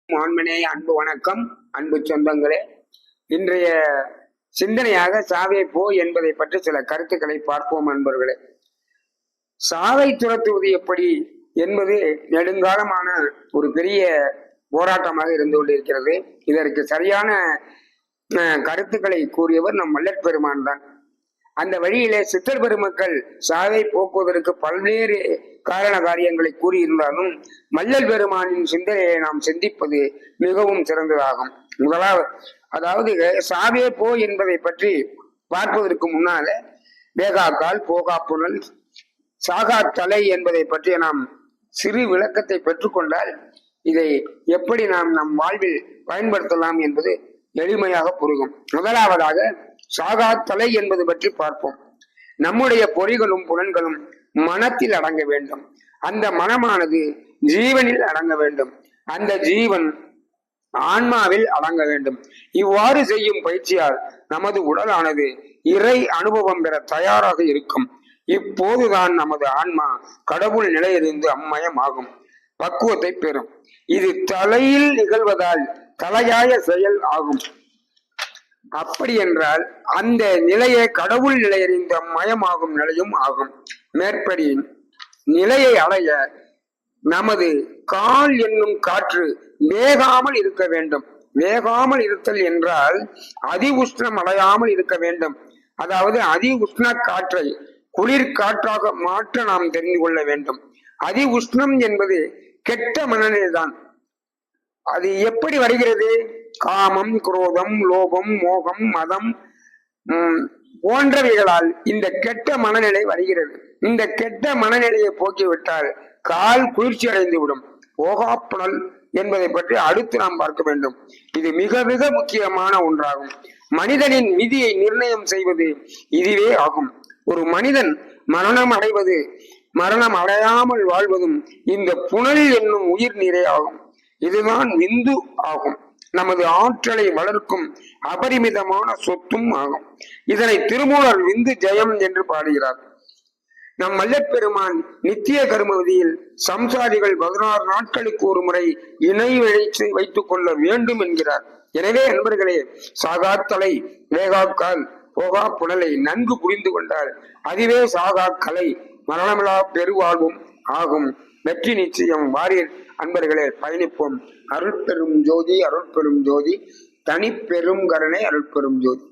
ஆண்மனே அன்பு வணக்கம். அன்பு சொந்தங்களே, இன்றைய சிந்தனையாக சாவே போ என்பதை பற்றி சில கருத்துக்களை பார்ப்போம். நண்பர்களே, சாவை துரத்துவது எப்படி என்பது நெடுங்காலமான ஒரு பெரிய போராட்டமாக இருந்து கொண்டிருக்கிறது. இதற்கு சரியான கருத்துக்களை கூறியவர் நம் வள்ளற் பெருமான் தான். அந்த வழியிலே சித்தர் பெருமக்கள் சாவை போக்குவதற்கு பல்வேறு காரண காரியங்களை கூறியிருந்தாலும் வள்ளல் பெருமானின் சிந்தனையை நாம் சிந்திப்பது மிகவும் சிறந்ததாகும். முதலாவது, அதாவது சாவே போ என்பதை பற்றி பார்ப்பதற்கு முன்னால வேகாக்கால், போகா புனல், சாகா தலை என்பதை பற்றி நாம் சிறு விளக்கத்தை பெற்றுக்கொண்டால் இதை எப்படி நாம் நம் வாழ்வில் பயன்படுத்தலாம் என்பது எளிமையாக புரியும். முதலாவதாக சாகா தலை என்பது பற்றி பார்ப்போம். நம்முடைய பொறிகளும் புலன்களும் மனத்தில் அடங்க வேண்டும். அந்த மனமானது ஜீவனில் அடங்க வேண்டும். அந்த ஜீவன் ஆன்மாவில் அடங்க வேண்டும். இவ்வாறு செய்யும் பயிற்சியால் நமது உடலானது இறை அனுபவம் பெற தயாராக இருக்கும். இப்போதுதான் நமது ஆன்மா கடவுள் நிலையிலிருந்து அம்மயமாகும் பக்குவத்தை பெறும். இது தலையில் நிகழ்வதால் தலையாய செயல் ஆகும். அப்படி என்றால் அந்த நிலையை கடவுள் நிலையறிந்த மயமாகும் நிலையும் ஆகும். மேற்படி நிலையை அடைய நமது கால் என்னும் காற்று வேகாமல் இருக்க வேண்டும். வேகாமல் இருத்தல் என்றால் அதி உஷ்ணம் அடையாமல் இருக்க வேண்டும். அதாவது அதி உஷ்ண காற்றை குளிர் காற்றாக மாற்ற நாம் தெரிந்து கொள்ள வேண்டும். அதி உஷ்ணம் என்பது கெட்ட மனநிலைதான். அது எப்படி வருகிறது? காமம், குரோதம், லோபம், மோகம், மதம் போன்றவைகளால் இந்த கெட்ட மனநிலை வருகிறது. இந்த கெட்ட மனநிலையை போக்கிவிட்டால் கால் குளிர்ச்சி அடைந்து விடும். போகாப்புணல் என்பதை பற்றி அடுத்து நாம் பார்க்க வேண்டும். இது மிக மிக முக்கியமான ஒன்றாகும். மனிதனின் விதியை நிர்ணயம் செய்வது இதுவே ஆகும். ஒரு மனிதன் மரணம் அடைவது, மரணம் அடையாமல் வாழ்வதும் இந்த புனல் என்னும் உயிர் நீரே ஆகும். இதுதான் விந்து ஆகும். நமது ஆற்றலை வளர்க்கும் அபரிமிதமான சொத்தும் ஆகும். இதனை திருமூலர் விந்து ஜெயம் என்று பாடுகிறார். நம் வள்ளற் பெருமான் நித்திய கர்ம விதியில் சம்சாரிகள் 16 நாட்களுக்கு ஒரு முறை இணை இழைத்து வைத்துக் கொள்ள வேண்டும் என்கிறார். எனவே நண்பர்களே, சாகாத்தலை, வேகாக்கால், போகா புனலை நன்கு புரிந்து கொண்டால் அதுவே சாகா கலை, மரணமில்லா பெருவாழ்வும் ஆகும். வெற்றி நிச்சயம். வாரீர் அன்பர்களே, பயணிப்போம். அருள் பெரும் ஜோதி, அருள் பெரும் ஜோதி, தனி பெரும் கருணை, அருள் பெரும் ஜோதி.